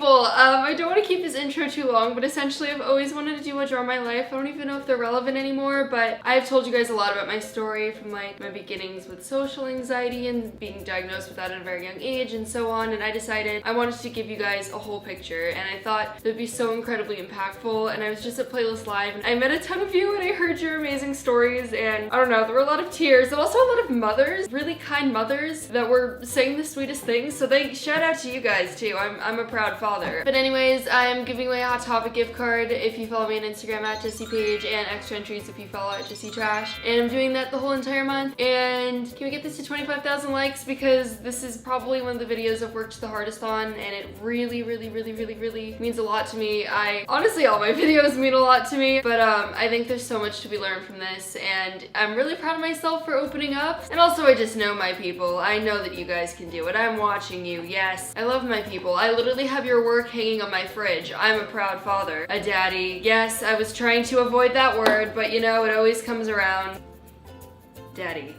people. I don't want to keep this intro too long, but essentially I've always wanted to do a draw my life. I don't even know if they're relevant anymore, but I've told you guys a lot about my story from like my beginnings with social anxiety and being diagnosed with that at a very young age and so on, and I decided I wanted to give you guys a whole picture, and I thought it would be so incredibly impactful. And I was just at Playlist Live and I met a ton of you and I heard your amazing stories, and I don't know, there were a lot of tears and also a lot of mothers, really kind mothers that were saying the sweetest things, so shout out to you guys too. I'm a proud father. But anyways, I'm giving away a Hot Topic gift card if you follow me on Instagram at Jessie Paege, and extra entries if you follow at Jessie Trash, and I'm doing that the whole entire month. And can we get this to 25,000 likes, because this is probably one of the videos I've worked the hardest on, and it really means a lot to me. Honestly, all my videos mean a lot to me, but I think there's so much to be learned from this, and I'm really proud of myself for opening up. And also, I just know my people. I know that you guys can do it. I'm watching you. Yes, I love my people. I literally have your work hanging on my fridge. I'm a proud father, a daddy. Yes, I was trying to avoid that word, but you know, it always comes around. Daddy.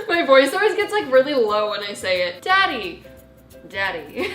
My voice always gets like really low when I say it. Daddy. Daddy.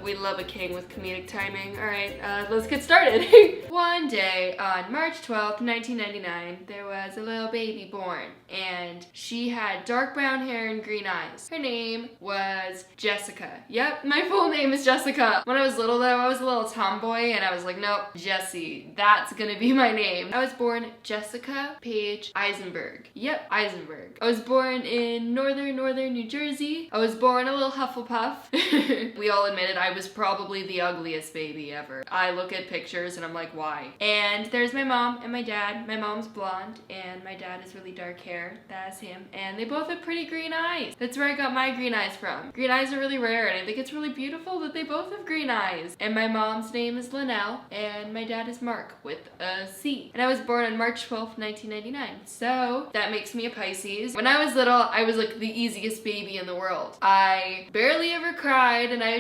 We love a king with comedic timing. Alright, let's get started. One day on March 12th, 1999, there was a little baby born, and she had dark brown hair and green eyes. Her name was Jessica. Yep, my full name is Jessica. When I was little though, I was a little tomboy and I was like, nope, Jessie, that's gonna be my name. I was born Jessica Paege Eisenberg. Yep, Eisenberg. I was born in northern New Jersey. I was born a little Hufflepuff. We all admitted I was probably the ugliest baby ever. I look at pictures and I'm like, why? And there's my mom and my dad. My mom's blonde and my dad has really dark hair. That's him. And they both have pretty green eyes. That's where I got my green eyes from. Green eyes are really rare, and I think it's really beautiful that they both have green eyes. And my mom's name is Linnell and my dad is Mark with a C. And I was born on March 12th, 1999. So that makes me a Pisces. When I was little, I was like the easiest baby in the world. I barely ever cried, and I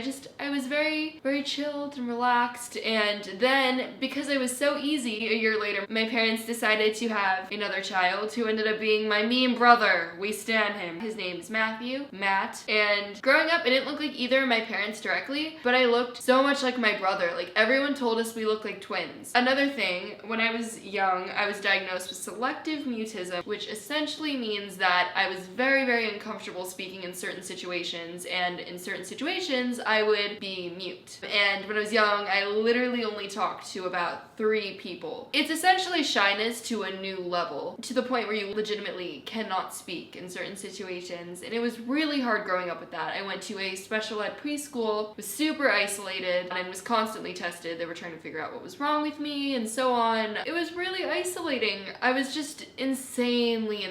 was very chilled and relaxed. And then, because I was so easy, a year later, my parents decided to have another child who ended up being my mean brother. We stan him. His name is Matt. And growing up, I didn't look like either of my parents directly, but I looked so much like my brother. Like, everyone told us we looked like twins. Another thing, when I was young, I was diagnosed with Selective Mutism, which essentially means that I was very uncomfortable speaking in certain situations, and in certain situations, I would be mute. And when I was young, I literally only talked to about 3 people. It's essentially shyness to a new level, to the point where you legitimately cannot speak in certain situations, and it was really hard growing up with that. I went to a special ed preschool, was super isolated, and was constantly tested. They were trying to figure out what was wrong with me and so on. It was really isolating. I was just insanely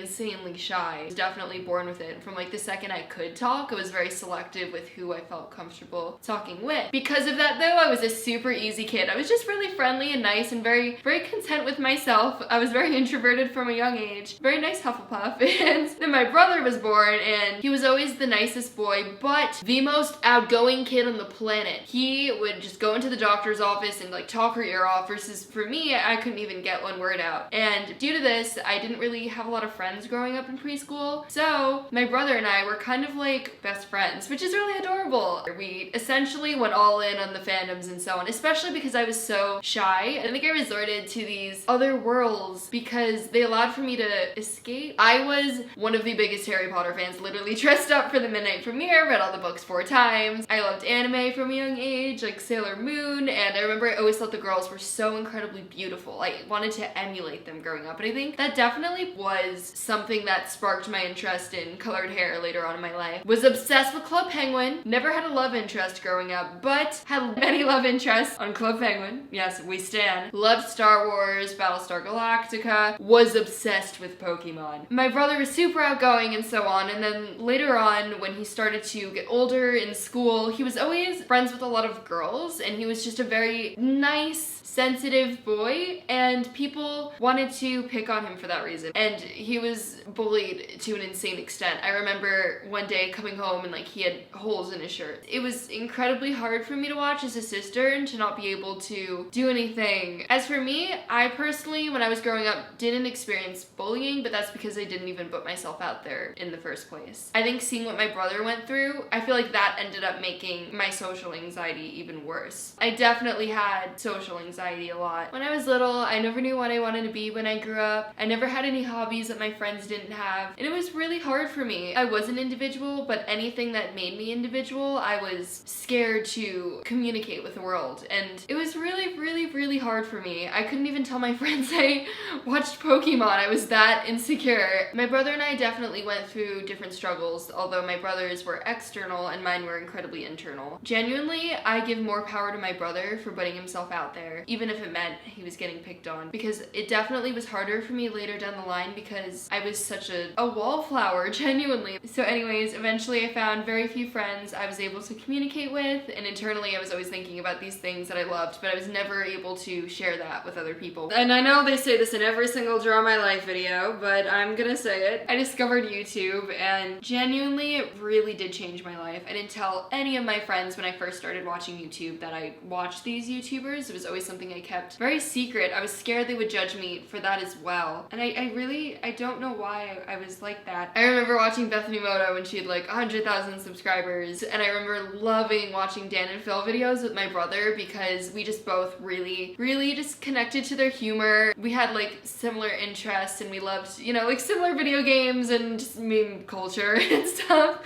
shy. I was definitely born with it. From like the second I could talk, I was very selective with who I felt comfortable talking with. Because of that though, I was a super easy kid. I was just really friendly and nice and very content with myself. I was very introverted from a young age. Very nice Hufflepuff. And then my brother was born, and he was always the nicest boy, but the most outgoing kid on the planet. He would just go into the doctor's office and like talk her ear off, versus for me, I couldn't even get one word out. And due to this, I didn't really have a lot of friends growing up in preschool. So my brother and I were kind of like best friends, which is really adorable. We essentially went all in on the fandoms and so on, especially because I was so shy. I think I resorted to these other worlds because they allowed for me to escape. I was one of the biggest Harry Potter fans, literally dressed up for the midnight premiere, read all the books 4 times. I loved anime from a young age, like Sailor Moon, and I remember I always thought the girls were so incredibly beautiful. I wanted to emulate them growing up, and I think that definitely was something that sparked my interest in colored hair later on in my life. Was obsessed with Club Penguin, never had a love interest growing up, but had many love interests on Club Penguin. Yes, we stan. Loved Star Wars, Battlestar Galactica, was obsessed with Pokemon. My brother was super outgoing and so on, and then later on, when he started to get older in school, he was always friends with a lot of girls, and he was just a very nice, sensitive boy, and people wanted to pick on him for that reason. And he was bullied to an insane extent. I remember one day coming home and like he had holes in his shirt t-shirt. It was incredibly hard for me to watch as a sister and to not be able to do anything. As for me, I personally, when I was growing up, didn't experience bullying, but that's because I didn't even put myself out there in the first place. I think seeing what my brother went through, I feel like that ended up making my social anxiety even worse. I definitely had social anxiety a lot. When I was little, I never knew what I wanted to be when I grew up. I never had any hobbies that my friends didn't have, and it was really hard for me. I was an individual, but anything that made me individual, I was scared to communicate with the world, and it was really, really, really hard for me. I couldn't even tell my friends I watched Pokemon. I was that insecure. My brother and I definitely went through different struggles, although my brother's were external and mine were incredibly internal. Genuinely, I give more power to my brother for putting himself out there, even if it meant he was getting picked on, because it definitely was harder for me later down the line because I was such a wallflower, genuinely. So anyways, eventually I found very few friends I was able to communicate with, and internally I was always thinking about these things that I loved, but I was never able to share that with other people. And I know they say this in every single Draw My Life video, but I'm gonna say it. I discovered YouTube, and genuinely it really did change my life. I didn't tell any of my friends when I first started watching YouTube that I watched these YouTubers. It was always something I kept very secret. I was scared they would judge me for that as well. And I don't know why I was like that. I remember watching Bethany Mota when she had like 100,000 subscribers, and I remember loving watching Dan and Phil videos with my brother because we just both really, really just connected to their humor. We had like similar interests, and we loved, you know, like similar video games and just meme culture and stuff.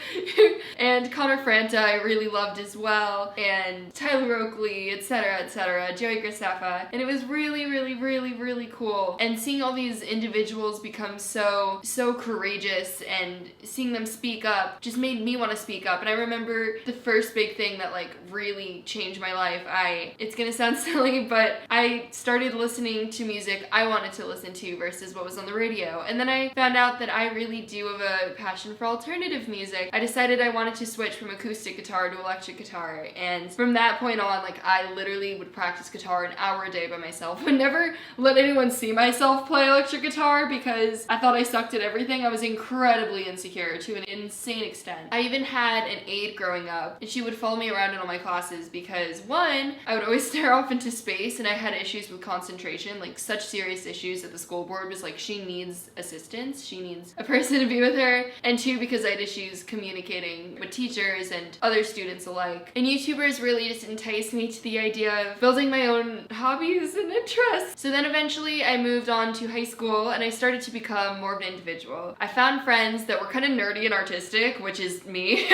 And Connor Franta I really loved as well, and Tyler Oakley, etc., Joey Graceffa, and it was really, really, really, really cool. And seeing all these individuals become so courageous and seeing them speak up just made me want to speak up. And I remember the first big thing that like really changed my life, it's gonna sound silly, but I started listening to music I wanted to listen to versus what was on the radio. And then I found out that I really do have a passion for alternative music. I decided I wanted to switch from acoustic guitar to electric guitar, and from that point on, like, I literally would practice guitar an hour a day by myself. I would never let anyone see myself play electric guitar because I thought I sucked at everything. I was incredibly insecure to an insane extent. I even had an aide growing up, and she would follow me around in all my classes because, one, I would always stare off into space, and I had issues with concentration, like such serious issues that the school board was like, she needs assistance, she needs a person to be with her, and two, because I had issues communicating with teachers and other students alike. And YouTubers really just enticed me to the idea of building my own hobbies and interests. So then eventually I moved on to high school, and I started to become more of an individual. I found friends that were kind of nerdy and artistic, which is me.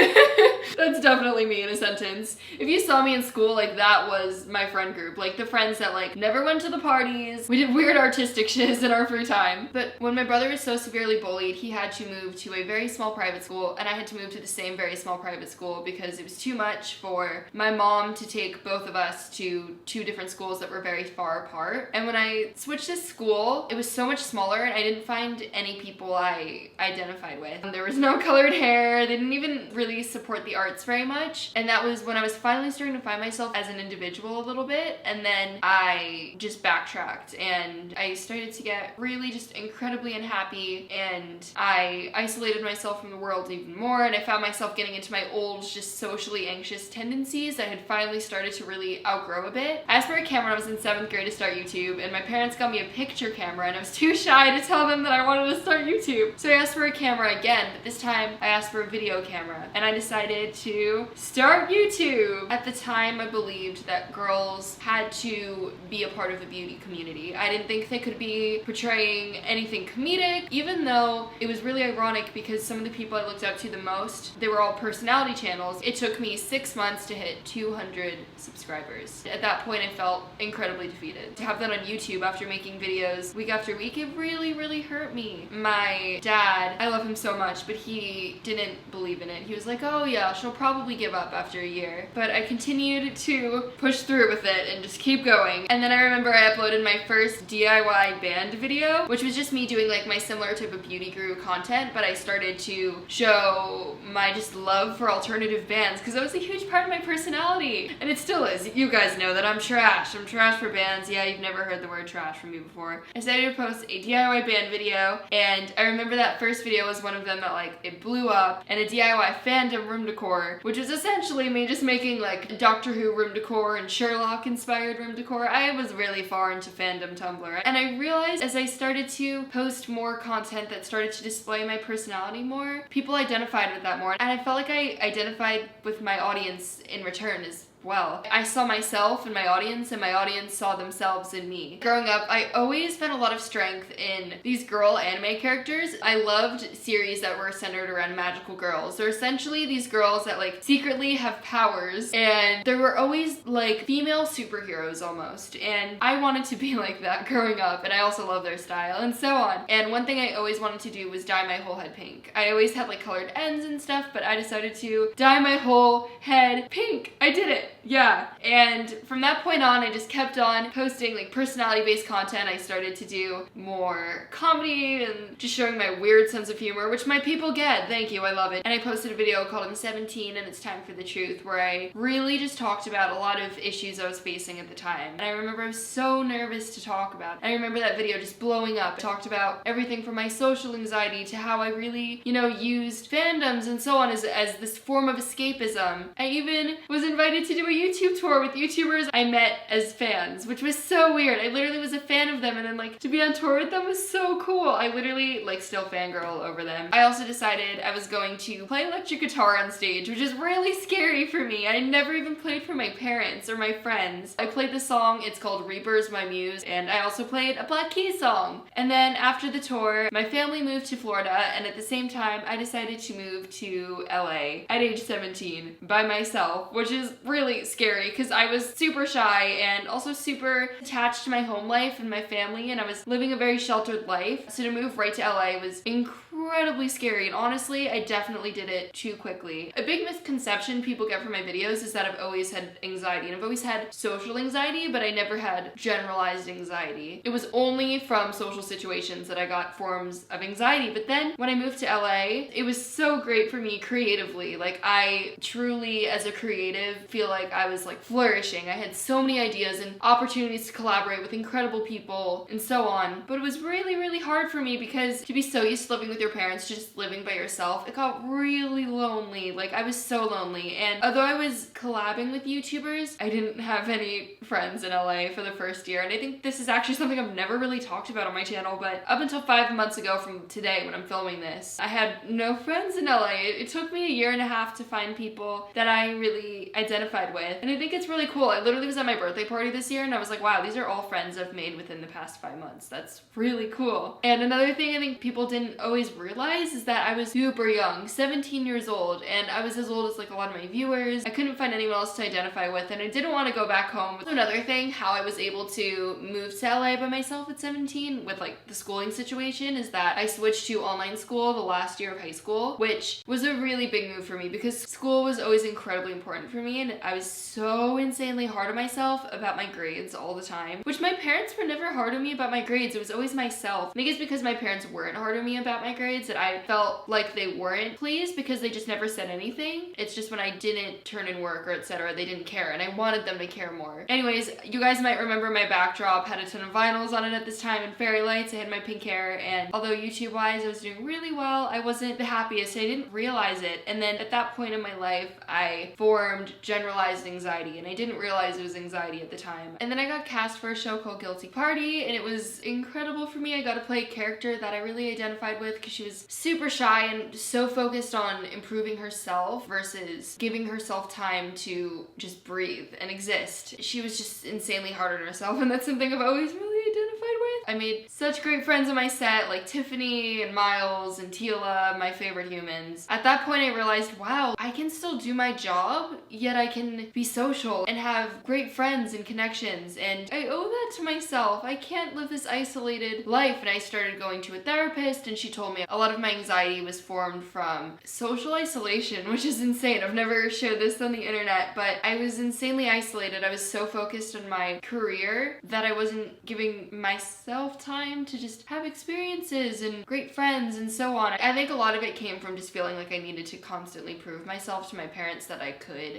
That's definitely me in a sentence. If you saw me in school, like, that was my friend group. Like, the friends that, like, never went to the parties. We did weird artistic shit in our free time. But when my brother was so severely bullied, he had to move to a very small private school, and I had to move to the same very small private school because it was too much for my mom to take both of us to two different schools that were very far apart. And when I switched to school, it was so much smaller, and I didn't find any people I identified with. There was no colored hair. They didn't even really support the arts very much. And that was when I was finally starting to find myself as an individual a little bit. And then I just backtracked, and I started to get really just incredibly unhappy, and I isolated myself from the world even more, and I found myself getting into my old, just socially anxious tendencies that I had finally started to really outgrow a bit. I asked for a camera when I was in 7th grade to start YouTube, and my parents got me a picture camera, and I was too shy to tell them that I wanted to start YouTube. So I asked for a camera again, but this time I asked for a video camera, and I decided to start YouTube. At the time, I believed that girls had to be a part of the beauty community. I didn't think they could be portraying anything comedic, even though it was really ironic because some of the people I looked up to the most, they were all personality channels. It took me 6 months to hit 200 subscribers. At that point, I felt incredibly defeated. To have that on YouTube after making videos week after week, it really, really hurt me. My dad, I love him so much, but he didn't believe in it. He was like, oh yeah, she'll probably give up after a year. But I continued to push through with it and just keep going. And then I remember I uploaded my first DIY band video, which was just me doing like my similar type of beauty guru content, but I started to show my just love for alternative bands because that was a huge part of my personality. And it still is. You guys know that I'm trash. I'm trash for bands. Yeah, you've never heard the word trash from me before. I decided to post a DIY band video, and I remember that first video was one of them that like, it blew up, and a DIY fandom roomed decor, which was essentially me just making like Doctor Who room decor and Sherlock inspired room decor. I was really far into fandom Tumblr, and I realized as I started to post more content that started to display my personality more, people identified with that more, and I felt like I identified with my audience in return as well. I saw myself in my audience, and my audience saw themselves in me. Growing up, I always found a lot of strength in these girl anime characters. I loved series that were centered around magical girls. They're essentially these girls that like secretly have powers, and there were always like female superheroes almost, and I wanted to be like that growing up, and I also love their style and so on. And one thing I always wanted to do was dye my whole head pink. I always had like colored ends and stuff, but I decided to dye my whole head pink. I did it. Yeah, and from that point on, I just kept on posting like personality-based content. I started to do more comedy and just showing my weird sense of humor, which my people get. Thank you, I love it. And I posted a video called I'm 17 and It's Time for the Truth, where I really just talked about a lot of issues I was facing at the time. And I remember I was so nervous to talk about it. I remember that video just blowing up. I talked about everything from my social anxiety to how I really, used fandoms and so on as this form of escapism. I even was invited to do a YouTube tour with YouTubers I met as fans, which was so weird. I literally was a fan of them, and then like to be on tour with them was so cool. I literally like still fangirl over them. I also decided I was going to play electric guitar on stage, which is really scary for me. I never even played for my parents or my friends. I played the song, it's called Reaper's My Muse, and I also played a Black Keys song. And then after the tour, my family moved to Florida, and at the same time, I decided to move to LA at age 17 by myself, which is really scary because I was super shy and also super attached to my home life and my family, and I was living a very sheltered life. So to move right to LA was incredibly scary, and honestly, I definitely did it too quickly. A big misconception people get from my videos is that I've always had anxiety, and I've always had social anxiety, but I never had generalized anxiety. It was only from social situations that I got forms of anxiety, but then when I moved to LA, it was so great for me creatively. Like, I truly, as a creative, feel like I was like flourishing. I had so many ideas and opportunities to collaborate with incredible people and so on, but it was really, really hard for me because to be so used to living with your parents to just living by yourself, it got really lonely. Like, I was so lonely, and although I was collabing with YouTubers, I didn't have any friends in LA for the first year, and I think this is actually something I've never really talked about on my channel, but up until 5 months ago from today when I'm filming this, I had no friends in LA. It took me a year and a half to find people that I really identified with, and I think it's really cool. I literally was at my birthday party this year, and I was like, wow, these are all friends I've made within the past 5 months. That's really cool. And another thing I think people didn't always realize is that I was super young, 17 years old, and I was as old as like a lot of my viewers. I couldn't find anyone else to identify with, and I didn't want to go back home. Another thing, how I was able to move to LA by myself at 17 with like the schooling situation is that I switched to online school the last year of high school, which was a really big move for me because school was always incredibly important for me, and I was so insanely hard on myself about my grades all the time, which my parents were never hard on me about my grades. It was always myself. I think it's because my parents weren't hard on me about my grades that I felt like they weren't pleased because they just never said anything. It's just when I didn't turn in work or etc., they didn't care, and I wanted them to care more. Anyways, you guys might remember my backdrop had a ton of vinyls on it at this time and fairy lights. I had my pink hair, and although YouTube-wise I was doing really well, I wasn't the happiest. I didn't realize it, and then at that point in my life, I formed generalized anxiety, and I didn't realize it was anxiety at the time. And then I got cast for a show called Guilty Party, and it was incredible for me. I got to play a character that I really identified with because she was super shy and so focused on improving herself versus giving herself time to just breathe and exist. She was just insanely hard on herself, and that's something I've always really identified with. I made such great friends on my set, like Tiffany and Miles and Tila, my favorite humans. At that point, I realized, wow, I can still do my job, yet I can be social and have great friends and connections, and I owe that to myself. I can't live this isolated life. And I started going to a therapist, and she told me a lot of my anxiety was formed from social isolation, which is insane. I've never shared this on the internet, but I was insanely isolated. I was so focused on my career that I wasn't giving myself myself time to just have experiences and great friends and so on. I think a lot of it came from just feeling like I needed to constantly prove myself to my parents that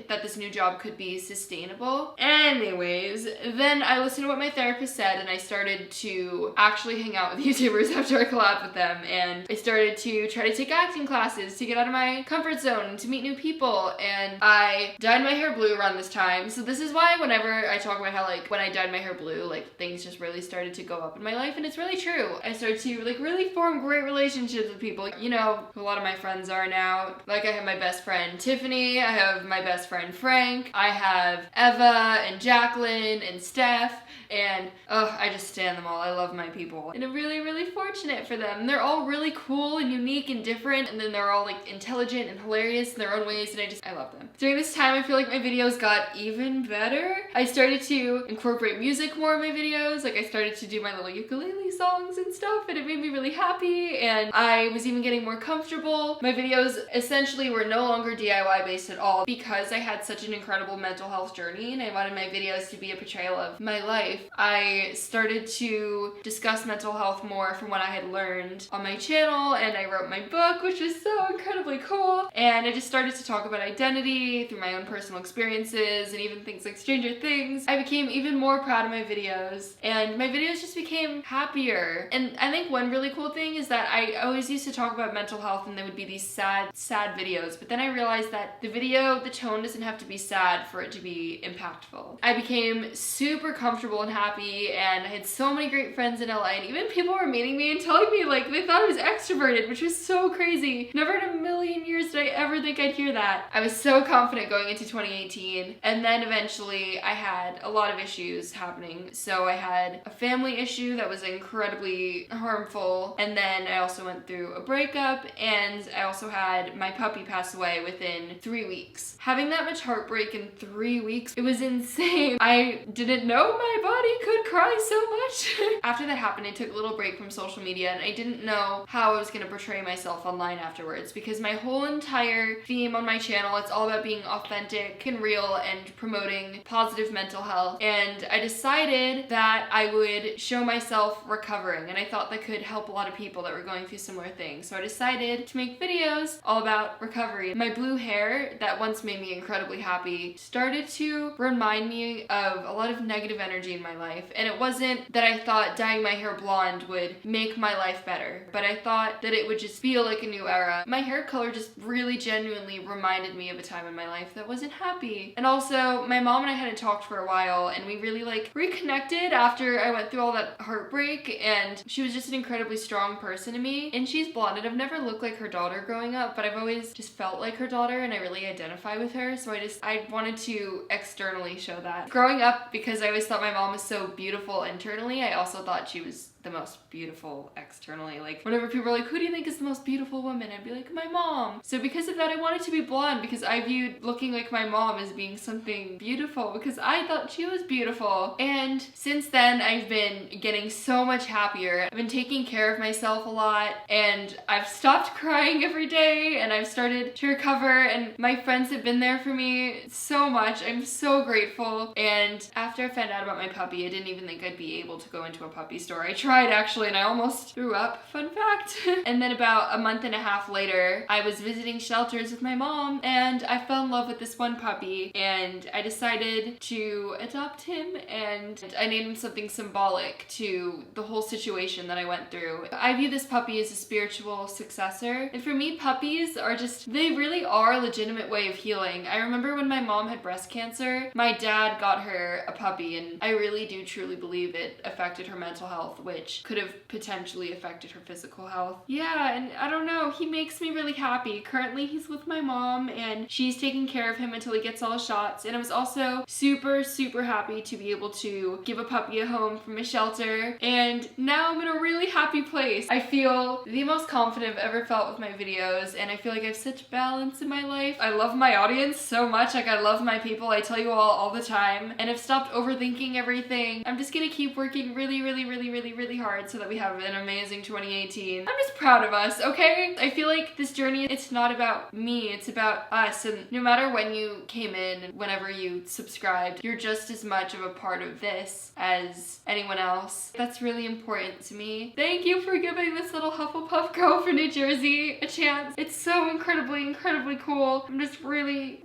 that this new job could be sustainable. Anyways, then I listened to what my therapist said and I started to actually hang out with YouTubers after I collabed with them, and I started to try to take acting classes to get out of my comfort zone and to meet new people, and I dyed my hair blue around this time. So this is why whenever I talk about how like when I dyed my hair blue, like things just really started to go up in my life, and it's really true. I started to like really form great relationships with people, you know, who a lot of my friends are now. Like I have my best friend Tiffany, I have my best friend Frank, I have Eva and Jacqueline and Steph, and I just stand them all. I love my people, and I'm really, really fortunate for them. They're all really cool and unique and different, and then they're all like intelligent and hilarious in their own ways, and I love them. During this time, I feel like my videos got even better. I started to incorporate music more in my videos. Like I started to do my little ukulele songs and stuff, and it made me really happy, and I was even getting more comfortable. My videos essentially were no longer DIY based at all because I had such an incredible mental health journey and I wanted my videos to be a portrayal of my life. I started to discuss mental health more from what I had learned on my channel, and I wrote my book, which was so incredibly cool, and I just started to talk about identity through my own personal experiences and even things like Stranger Things. I became even more proud of my videos, and my videos just became happier. And I think one really cool thing is that I always used to talk about mental health and there would be these sad videos, but then I realized that the tone doesn't have to be sad for it to be impactful. I became super comfortable and happy, and I had so many great friends in LA, and even people were meeting me and telling me like they thought I was extroverted, which was so crazy. Never in a million years did I ever think I'd hear that. I was so confident going into 2018, and then eventually I had a lot of issues happening. So I had a family issue that was incredibly harmful, and then I also went through a breakup, and I also had my puppy pass away within 3 weeks. Having that much heartbreak in 3 weeks, it was insane. I didn't know my body could cry so much. After that happened, I took a little break from social media, and I didn't know how I was going to portray myself online afterwards, because my whole entire theme on my channel, it's all about being authentic and real and promoting positive mental health, and I decided that I would show myself recovering, and I thought that could help a lot of people that were going through similar things. So I decided to make videos all about recovery. My blue hair that once made me incredibly happy started to remind me of a lot of negative energy in my life, and it wasn't that I thought dyeing my hair blonde would make my life better, but I thought that it would just feel like a new era. My hair color just really genuinely reminded me of a time in my life that wasn't happy. And also, my mom and I hadn't talked for a while, and we really like reconnected after I went through all that heartbreak, and she was just an incredibly strong person to me. And she's blonde, and I've never looked like her daughter growing up, but I've always just felt like her daughter, and I really identify with her, so I wanted to externally show that. Growing up, because I always thought my mom was so beautiful internally, I also thought she was the most beautiful externally. Like whenever people are like, who do you think is the most beautiful woman? I'd be like, my mom. So because of that, I wanted to be blonde, because I viewed looking like my mom as being something beautiful, because I thought she was beautiful. And since then, I've been getting so much happier. I've been taking care of myself a lot, and I've stopped crying every day, and I've started to recover, and my friends have been there for me so much. I'm so grateful. And after I found out about my puppy, I didn't even think I'd be able to go into a puppy store. I tried actually, and I almost threw up, fun fact. And then about a month and a half later, I was visiting shelters with my mom, and I fell in love with this one puppy, and I decided to adopt him, and I named him something symbolic to the whole situation that I went through. I view this puppy as a spiritual successor, and for me, puppies are they really are a legitimate way of healing. I remember when my mom had breast cancer, my dad got her a puppy, and I really do truly believe it affected her mental health, which could have potentially affected her physical health. Yeah, and I don't know, he makes me really happy. Currently, he's with my mom, and she's taking care of him until he gets all his shots. And I was also super, super happy to be able to give a puppy a home from a shelter, and now I'm in a really happy place. I feel the most confident I've ever felt with my videos, and I feel like I have such balance in my life. I love my audience so much. Like, I love my people. I tell you all the time, and I've stopped overthinking everything. I'm just gonna keep working really, really, really, really, really really hard so that we have an amazing 2018. I'm just proud of us, okay? I feel like this journey, it's not about me, it's about us, and no matter when you came in, whenever you subscribed, you're just as much of a part of this as anyone else. That's really important to me. Thank you for giving this little Hufflepuff girl from New Jersey a chance. It's so incredibly cool. I'm just really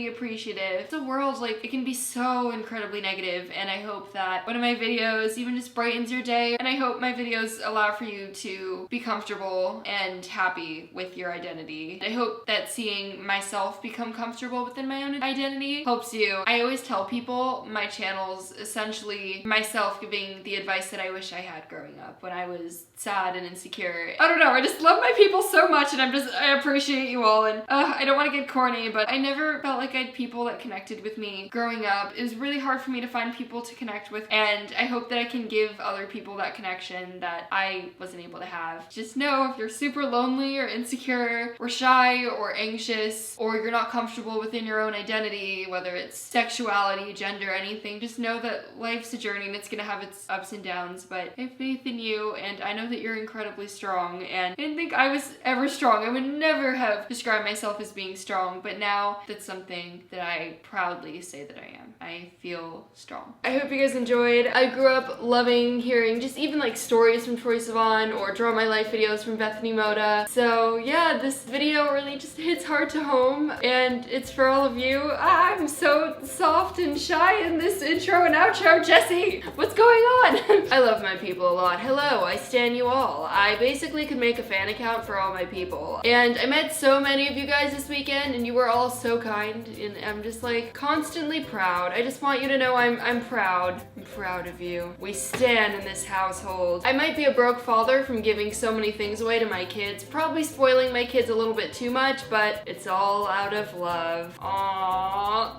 appreciative. The world, like, it can be so incredibly negative, and I hope that one of my videos even just brightens your day, and I hope my videos allow for you to be comfortable and happy with your identity. I hope that seeing myself become comfortable within my own identity helps you. I always tell people my channel's essentially myself giving the advice that I wish I had growing up when I was sad and insecure. I don't know, I just love my people so much, and I appreciate you all, and I don't want to get corny, but I never felt like I had people that connected with me growing up. It was really hard for me to find people to connect with, and I hope that I can give other people that connection that I wasn't able to have. Just know if you're super lonely or insecure or shy or anxious, or you're not comfortable within your own identity, whether it's sexuality, gender, anything, just know that life's a journey and it's gonna have its ups and downs, but I have faith in you, and I know that you're incredibly strong, and I didn't think I was ever strong. I would never have described myself as being strong, but now that's something that I proudly say that I am. I feel strong. I hope you guys enjoyed. I grew up loving hearing just even like stories from Troye Sivan or Draw My Life videos from Bethany Mota. So yeah, this video really just hits hard to home, and it's for all of you. I'm so soft and shy in this intro and outro. Jessie, what's going on? I love my people a lot. Hello, I stan you all. I basically could make a fan account for all my people. And I met so many of you guys this weekend, and you were all so kind, and I'm just like constantly proud. I just want you to know I'm proud. I'm proud of you. We stan in this household. I might be a broke father from giving so many things away to my kids, probably spoiling my kids a little bit too much, but it's all out of love. Aww.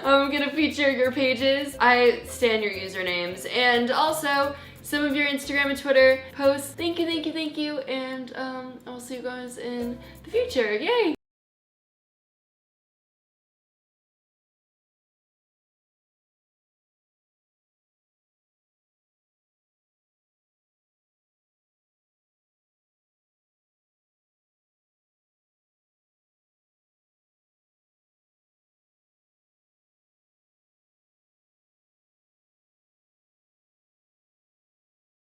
I'm gonna feature your pages. I stan your usernames, and also some of your Instagram and Twitter posts. Thank you, and I'll see you guys in the future. Yay!